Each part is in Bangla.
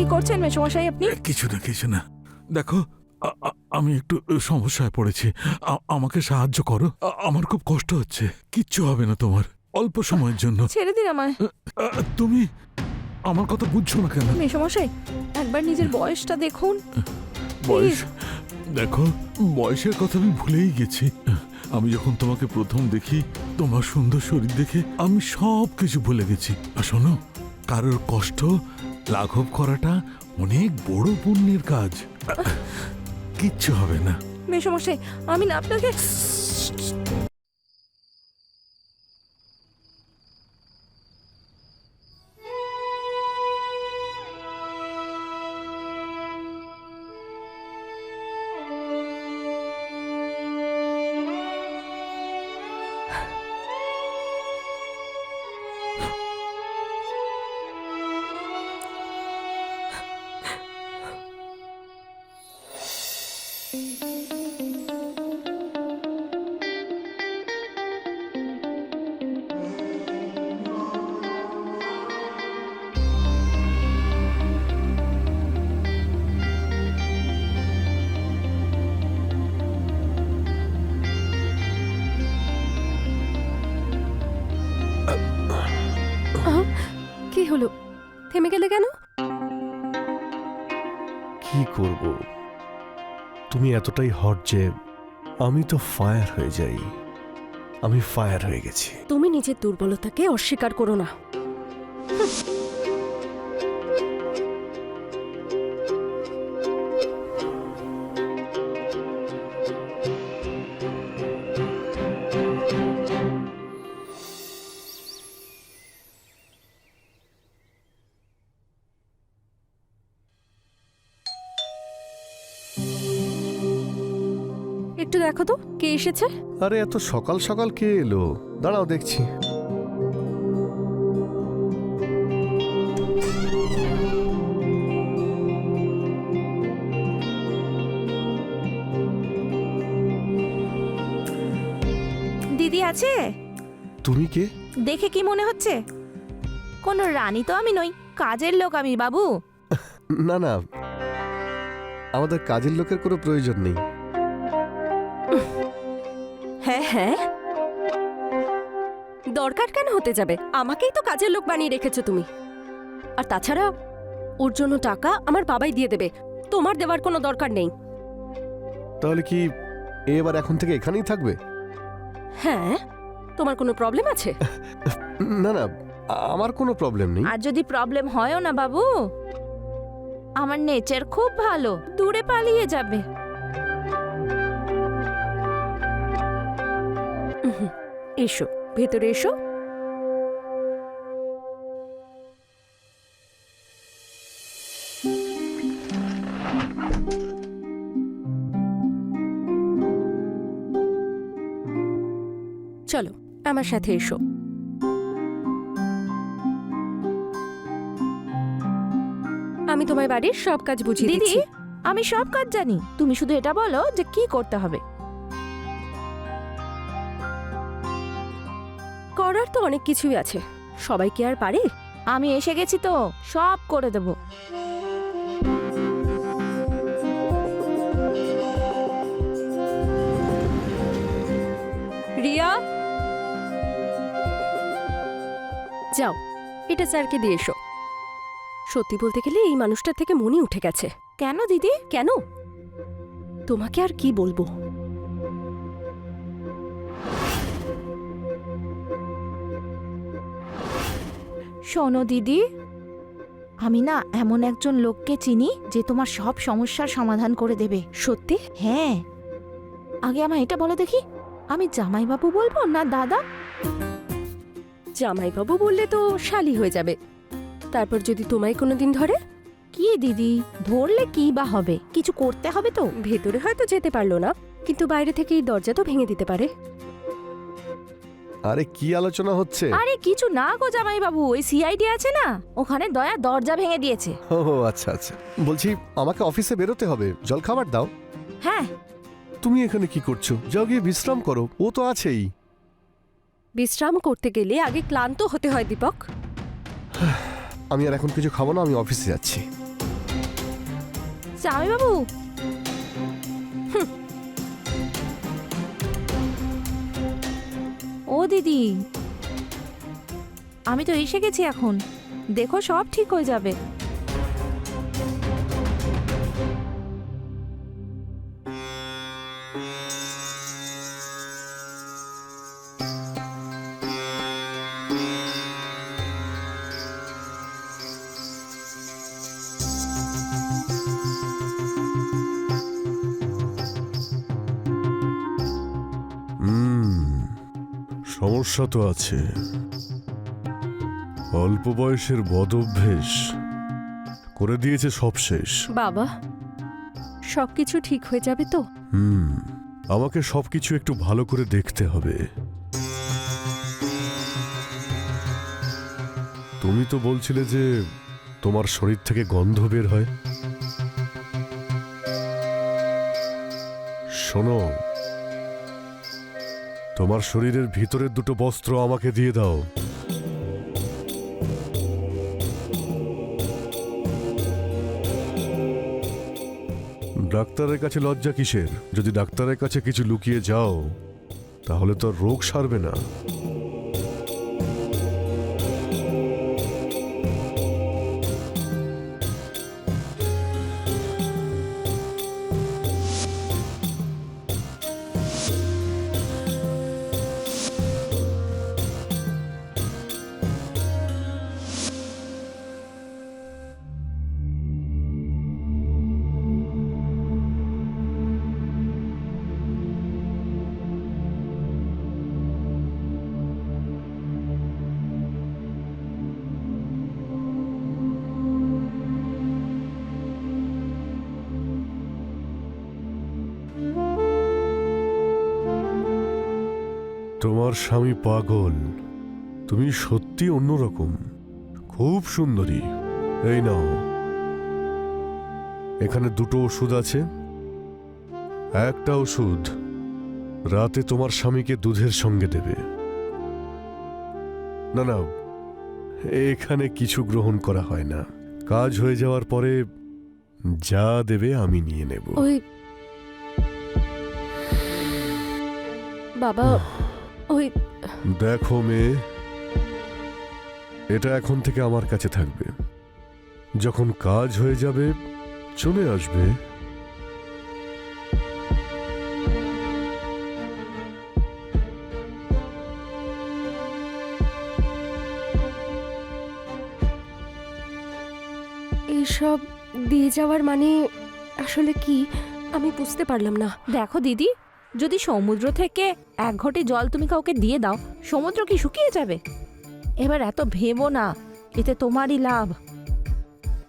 কি করছেন মেসমশাই আপনি? কিছু না কিছু না। দেখো, আমি একটু সমস্যায় পড়েছি। আমাকে সাহায্য করো। আমার খুব কষ্ট হচ্ছে। কিচ্ছু হবে না তোমার, অল্প সময়ের জন্য। ছেড়ে দিন আমায়। তুমি আমার কথা বুঝছো না কেন? মেসমশাই একবার নিজের বয়সটা দেখুন। বয়স? দেখো, বয়সের কথা আমি ভুলেই গেছি। আমি যখন তোমাকে প্রথম দেখি, তোমার সুন্দর শরীর দেখে আমি সব কিছু ভুলে গেছি। আর শোনো, কারোর কষ্ট লাঘব করাটা অনেক বড় পুণ্যের কাজ। কিচ্ছু হবে না। মেসমশাই আমি না আপনাকে। কি হলো, থেমে গেলে কেন? কি করব, তুমি এতটাই হট যে আমি তো ফায়ার হয়ে যাই। আমি ফায়ার হয়ে গেছি। তুমি নিজের দুর্বলতাকে অস্বীকার করো না। একটু দেখো তো কে এসেছে। আরে এত সকাল সকাল কে এলো? দাঁড়াও দেখছি। দিদি আছে? তুমি কে? দেখে কি মনে হচ্ছে? কোনো রানী তো আমি নই, কাজের লোক আমি বাবু। না না, আমাদের কাজের লোকের কোনো প্রয়োজন নেই। হ্যাঁ হ্যাঁ, দরকার কেন হতে যাবে? আমাকেই তো কাজের লোক বানিয়ে রেখেছো তুমি। আর তাছাড়া ওর জন্য টাকা আমার বাবাই দিয়ে দেবে, তোমার দেওয়ার কোনো দরকার নেই। তাহলে কি এবার এখন থেকে এখানেই থাকবে? হ্যাঁ, তোমার কোনো প্রবলেম আছে? না না, আমার কোনো প্রবলেম নেই। আর যদি প্রবলেম হয়ও না বাবু, আমার নেচার খুব ভালো, দূরে পালিয়ে যাবে। এসো, ভেতরে এসো। চলো আমার সাথে এসো। আমি তোমার বাড়ির সব কাজ বুঝিয়ে দিদি, দিচ্ছি। আমি সব কাজ জানি, তুমি শুধু এটা বলো যে কি করতে হবে। করার তো অনেক কিছুই আছে, সবাই কি আর পারে? আমি এসে গেছি তো, সব করে দেব। রিয়া, যাও এটা স্যারকে দিয়ে এসো। সত্যি বলতে গেলে এই মানুষটার থেকে মনই উঠে গেছে। কেন দিদি? কেন? তোমাকে আর কি বলবো। শোনো দিদি, আমি না এমন একজন লোককে চিনি যে তোমার সব সমস্যার সমাধান করে দেবে। সত্যি? হ্যাঁ, আগে আমায় এটা বলো দেখি, আমি জামাইবাবু বলবো না দাদা? জামাইবাবু বললে তো শালি হয়ে যাবে। তারপর যদি তোমায় কোনোদিন ধরে? কি দিদি, ধরলে কি বা হবে? কিছু করতে হবে তো। ভেতরে হয়তো যেতে পারলো না, কিন্তু বাইরে থেকে এই দরজা তো ভেঙে দিতে পারে। আরে কি আলোচনা হচ্ছে? আরে কিছু না গো জামাইবাবু, ওই সিআইডি আছে না, ওখানে দয়া দরজা ভেঙে দিয়েছে। ও আচ্ছা আচ্ছা, বলছি আমাকে অফিসে বেরোতে হবে, জল খাবার দাও। হ্যাঁ। তুমি এখানে কি করছো? যাও গিয়ে বিশ্রাম করো, ও তো আছেই। বিশ্রাম করতে গেলে আগে ক্লান্ত হতে হয় দীপক। আমি আর এখন কিছু খাবো না, আমি অফিসে যাচ্ছি। জামাইবাবু, ও দিদি, আমি তো এসে গেছি এখন। দেখো সব ঠিক হয়ে যাবে। সমস্যা তো আছে। অল্প বয়সের বদ অভ্যেস করে দিয়েছে সব শেষ। বাবা, সবকিছু ঠিক হয়ে যাবে তো? আমাকে সবকিছু একটু ভালো করে দেখতে হবে। তুমি তো বলছিলে যে তোমার শরীর থেকে গন্ধ বের হয়। শোনো, তোমার শরীরের ভিতরের দুটো বস্ত্র আমাকে দিয়ে দাও। ডাক্তারের কাছে লজ্জা কিসের? যদি ডাক্তারের কাছে কিছু লুকিয়ে যাও তাহলে তো আর রোগ সারবে না। তোমার স্বামী পাগল, তুমি সত্যি অন্যরকম, খুব সুন্দরী। এই নাও, এখানে দুটো ওষুধ আছে। একটা ওষুধ রাতে তোমার স্বামীকে দুধের সঙ্গে দেবে। না না, এখানে কিছু গ্রহণ করা হয় না। কাজ হয়ে যাওয়ার পরে যা দেবে আমি নিয়ে নেব। ওই বাবা, ওই দেখো মেয়ে, এটা এখন থেকে আমার কাছে থাকবে। যখন কাজ হয়ে যাবে চলে আসবে। এইসব দিয়ে যাওয়ার মানে আসলে কি আমি বুঝতে পারলাম না। দেখো দিদি, যদি সমুদ্র থেকে এক ঘটি জল তুমি কাউকে দিয়ে দাও, সমুদ্র কি শুকিয়ে যাবে? এবার এত ভেবো না, এতে তোমারই লাভ।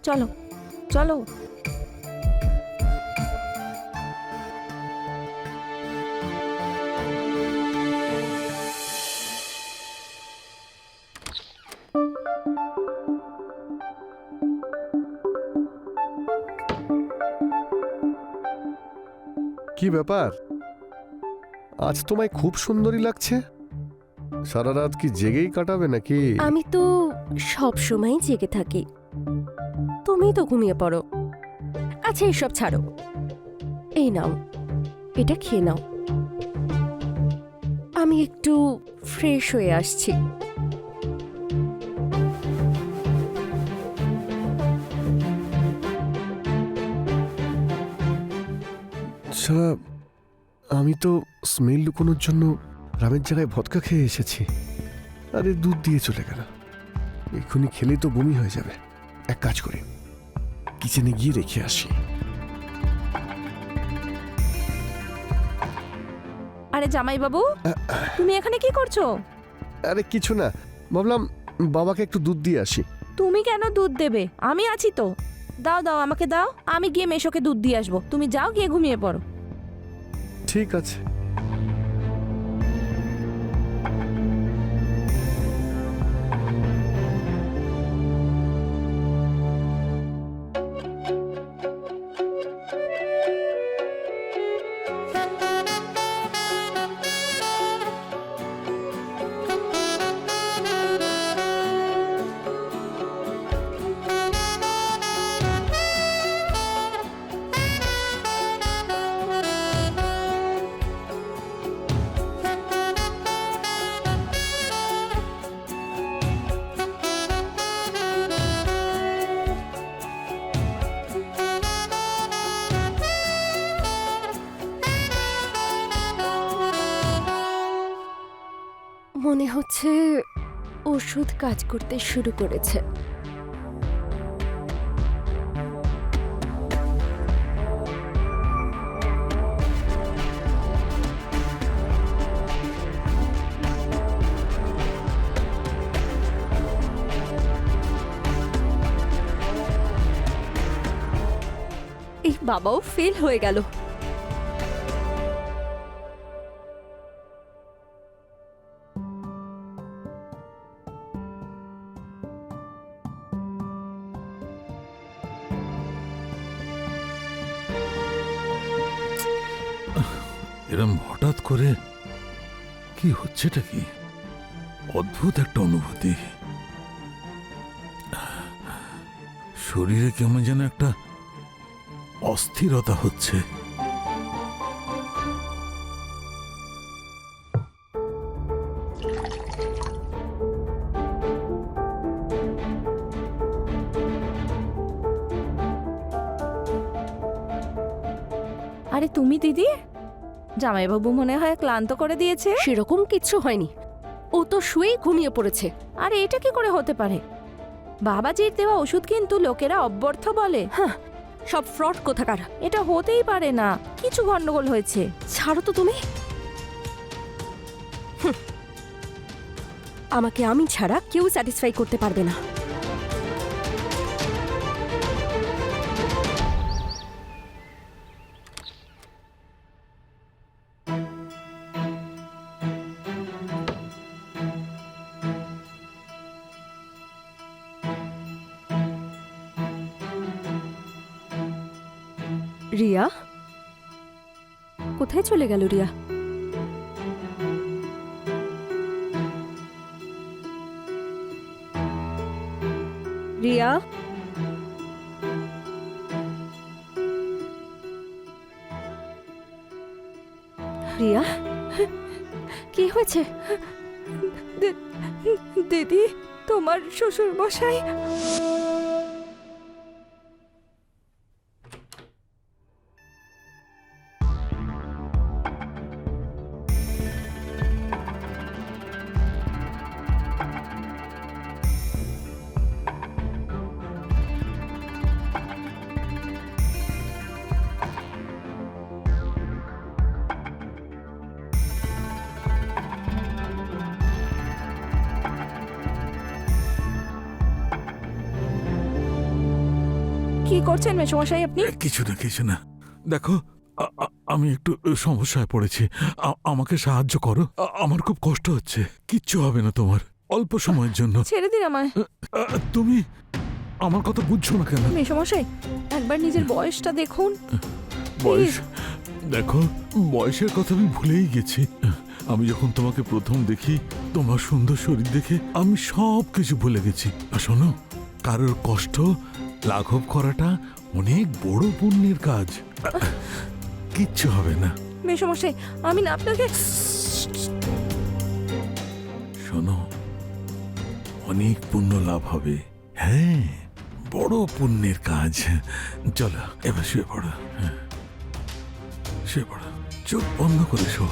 চলো চলো। কি ব্যাপার, আজ তোমায় খুব সুন্দরী লাগছে। সারা রাত কি জেগেই কাটাবে নাকি? আমি তো সব সময় জেগে থাকি, তুমি তো ঘুমিয়ে পড়ো। আচ্ছা এসব ছাড়ো, এই নাও, এটা খেয়ে নাও। আমি একটু ফ্রেশ হয়ে আসছি। আচ্ছা, আমি তো স্মেল লুকোনোর জন্য রামের জায়গায় ভদকা খেয়ে এসেছি। আরে দুধ দিয়ে চলে গেল। এক্ষুনি খেলেই তো বমি হয়ে যাবে। এক কাজ করি, কিচেনে গিয়ে রেখে আসি। আরে জামাইবাবু, তুমি এখানে কি করছো? আরে কিছু না, ভাবলাম বাবাকে একটু দুধ দিয়ে আসি। তুমি কেন দুধ দেবে? আমি আছি তো। দাও দাও, আমাকে দাও, আমি গিয়ে মেশোকে দুধ দিয়ে আসবো। তুমি যাও, গিয়ে ঘুমিয়ে পড়ো। ঠিক আছে। মনে হচ্ছে ওষুধ কাজ করতে শুরু করেছে। এই বাবাও ফেল হয়ে গেল। এরম হঠাৎ করে কি হচ্ছেটা কি? অদ্ভুত একটা অনুভূতি। শরীরে কেমন যেন একটা অস্থিরতা হচ্ছে। আরে তুমি দিদি, জামাইবাবু মনে হয় ক্লান্ত করে দিয়েছে। সেরকম কিচ্ছু হয়নি, ও তো শুয়েই ঘুমিয়ে পড়েছে। আরে এটা কি করে হতে পারে? বাবাজির দেওয়া ওষুধ কিন্তু লোকেরা অব্যর্থ বলে। হ্যাঁ, সব ফ্রড কোথাকার। এটা হতেই পারে না, কিছু গন্ডগোল হয়েছে। ছাড়ো তো তুমি। আমাকে আমি ছাড়া কেউ স্যাটিসফাই করতে পারবে না। রিয়া, কোথায় চলে গেল রিয়া? রিয়া, রিয়া, কি হয়েছে? দিদি, তোমার শ্বশুর মশাই। কি করছেন মেশমশাই আপনি? কিছু না দেখো, আমি একটু সমস্যায় পড়েছি। আমাকে সাহায্য করো। আমার খুব কষ্ট হচ্ছে। কিচ্ছু হবে না তোমার, অল্প সময়ের জন্য। ছেড়ে দিন আমায়। তুমি আমার কথা বুঝছো না কেন? মেশমশাই, একবার নিজের বয়সটা দেখুন। বয়স? দেখো, বয়সের কথা আমি ভুলেই গেছি। আমি যখন তোমাকে প্রথম দেখি, তোমার সুন্দর শরীর দেখে আমি সব কিছু ভুলে গেছি। আর শোনো, কারোর কষ্ট লাঘব করাটা অনেক বড় পুণ্যের কাজ। কিচ্ছু হবে না। মেশমশাই, আমি না আপনাকে। শোনো, অনেক পুণ্য লাভ হবে। হ্যাঁ, বড় পুণ্যের কাজ। চলো এবার শুয়ে পড়ো। হ্যাঁ, শুয়ে পড়ো, চোখ বন্ধ করে শো।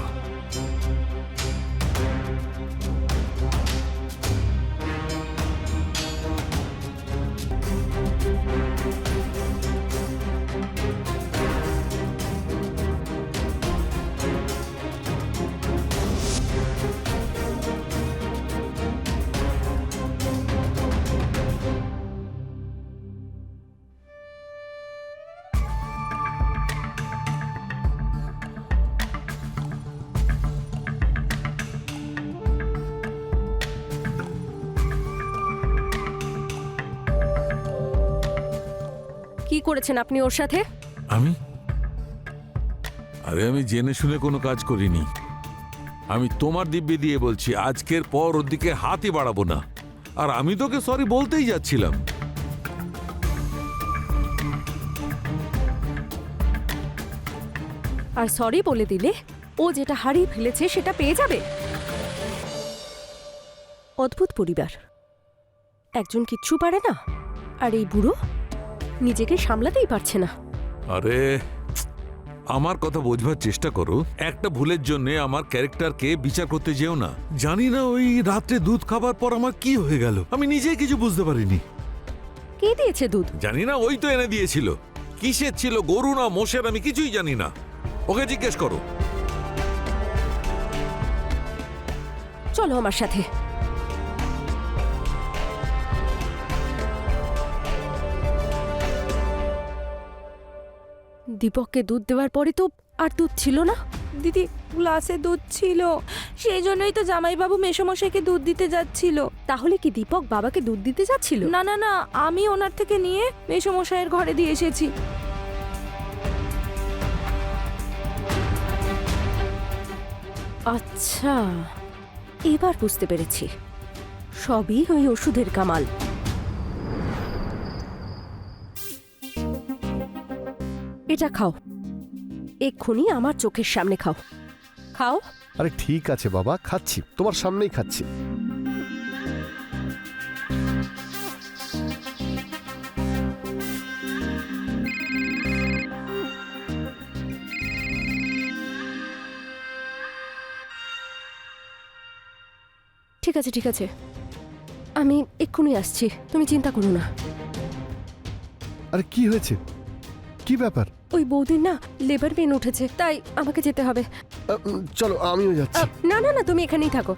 কি করেছেন আপনি ওর সাথে? আমি আমি জেনে শুনে কোনো কাজ করিনি। আমি তোমার দিব্যি দিয়ে বলছি, আজকের পর ওর দিকে হাতই বাড়াবো না। আর আমি তোকে সরি বলতেই যাচ্ছিলাম। আর সরি বলে দিলে ও যেটা হারিয়ে ফেলেছে সেটা পেয়ে যাবে। অদ্ভুত পরিবার, একজন কিচ্ছু পারে না, আর এই বুড়ো নিজেকে সামলাতেই পারছে না। আরে আমার কথা বোঝবার চেষ্টা করো। একটা ভুলের জন্য আমার ক্যারেক্টারকে বিচার করতে যেও না। জানি না ওই রাত্রে দুধ খাবার পর আমার কি হয়ে গেল, আমি নিজেই কিছু বুঝতে পারিনি। কে দিয়েছে দুধ? জানি না, ওই তো এনে দিয়েছিল। কিসের ছিল, গরু না মোষের, আমি কিছুই জানি না। ওকে জিজ্ঞেস করো। চলো আমার সাথে। দীপককে দুধ দেওয়ার পরে তো আর দুধ ছিল না। দিদি, গ্লাসে দুধ ছিল, সেই জন্যই তো জামাইবাবু মেসোমশাইকে দুধ দিতে যাচ্ছিল। তাহলে কি দীপক বাবাকে দুধ দিতে যাচ্ছিল? না না না, আমি ওনার থেকে নিয়ে মেসোমশাইয়ের ঘরে দিয়ে এসেছি। আচ্ছা, এবার বুঝতে পেরেছি, সবই ওই ওষুধের কামাল। এটা খাও, এক্ষুনি আমার চোখের সামনে খাও। খাও। আরে ঠিক আছে বাবা, খাচ্ছি, তোমার সামনেই খাচ্ছি। ঠিক আছে ঠিক আছে, আমি এক্ষুনি আসছি, তুমি চিন্তা করো না। আরে কি হয়েছে, কি ব্যাপার? ওই বৌদির না লেবার পেন উঠেছে, তাই আমাকে যেতে হবে। চলো আমিও যাচ্ছি। না না না, তুমি এখানেই থাকো,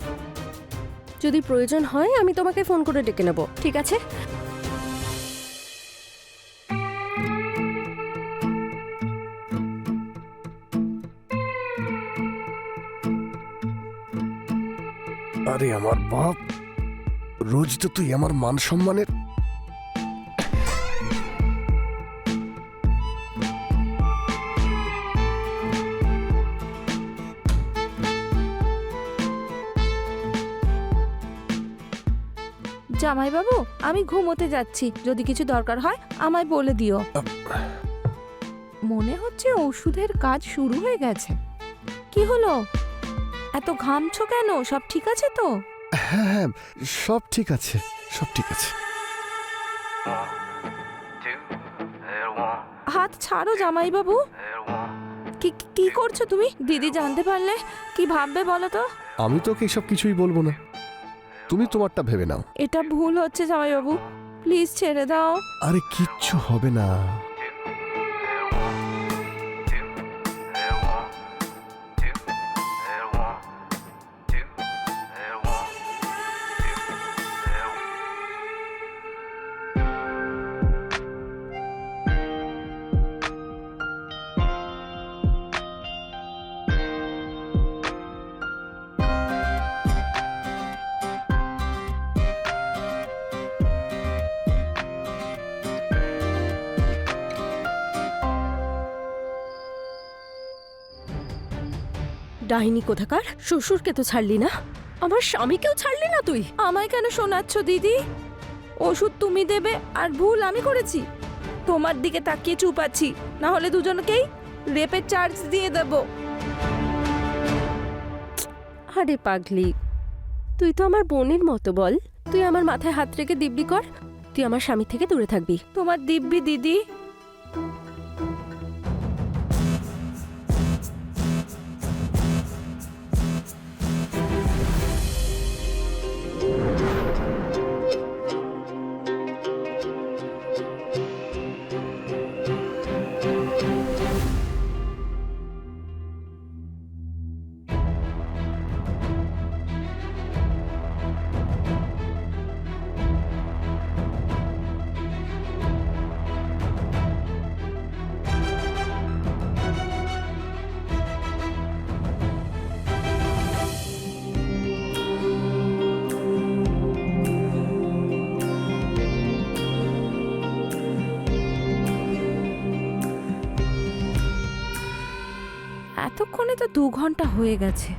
যদি প্রয়োজন হয় আমি তোমাকে ফোন করে ডেকে নেব, ঠিক আছে? আরে আমার বাপ, রোজ তো তুই আমার মান সম্মানের। জামাইবাবু, আমি ঘুমোতে যাচ্ছি, যদি কিছু দরকার হয় আমায় বলে দিও। মনে হচ্ছে ওষুধের কাজ শুরু হয়ে গেছে। কি হলো, এত ঘামছো কেন? সব ঠিক আছে তো? হ্যাঁ হ্যাঁ, সব ঠিক আছে, সব ঠিক আছে। হাত ছাড়ো জামাইবাবু। কি কি করছো তুমি? দিদি জানতে পারলে কি ভাববে বলো তো? আমি তোকে এসব কিছুই বলবো না, তুমি তোমারটা ভেবে নাও। এটা ভুল হচ্ছে জামাইবাবু, প্লিজ ছেড়ে দাও। আরে কিচ্ছু হবে না। ডাইনি কোথাকার, শ্বশুরকে তো ছাড়লি না, আমার স্বামীকেও ছাড়লি না তুই। আমায় কেন শোনাচ্ছ দিদি? ওষুধ তুমি দেবে আর ভুল আমি করেছি? তোমার দিকে তাকিয়ে চুপ আছি, না হলে দুজনকেই রেপের চার্জ দিয়ে দেব। আরে পাগলি, তুই তো আমার বোনের মতো, বল তুই আমার মাথায় হাত রেখে দিব্যি কর, তুই আমার স্বামী থেকে দূরে থাকবি। তোমার দিব্যি দিদি। এতক্ষণে তো 2 ঘন্টা হয়ে গেছে,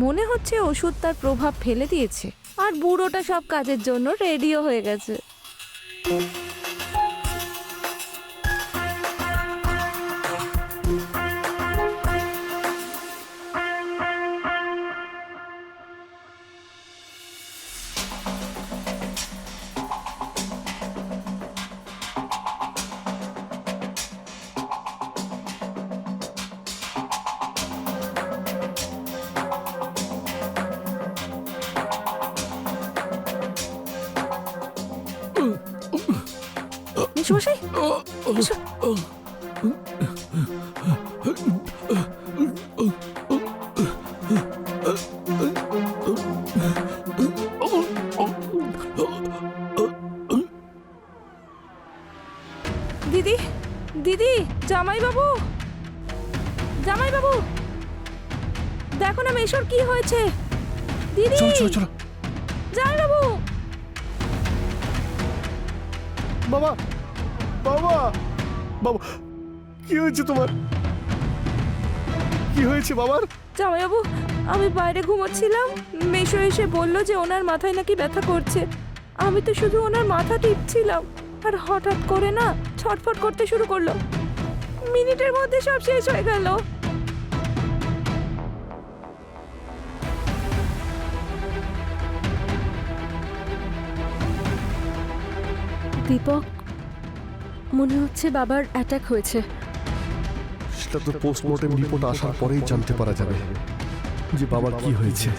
মনে হচ্ছে ওষুধ তার প্রভাব ফেলে দিয়েছে, আর বুড়োটা সব কাজের জন্য রেডিও হয়ে গেছে। মেশমশাই এসো। দিদি দিদি জামাইবাবু জামাইবাবু দেখো না মেশোর কি হয়েছে। দিদি চলো চলো চলো। জামাইবাবু বাবা বাবা বাবা, কি হয়েছে তোমার? কি হয়েছে বাবার? জামাইবাবু আমি বাইরে ঘুমোচ্ছিলাম, মেশো এসে বলল যে ওনার মাথায় নাকি ব্যথা করছে। আমি তো শুধু ওনার মাথা টিপছিলাম, আর হঠাৎ করে না ছটফট করতে শুরু করলো। মিনিটের মধ্যে সব শেষ হয়ে গেল। দীপক, মনে হচ্ছে বাবার অ্যাটাক হয়েছে। সেটা তো পোস্টমর্টেম রিপোর্ট আসার পরেই জানতে পারা যাবে যে বাবার কি হয়েছে।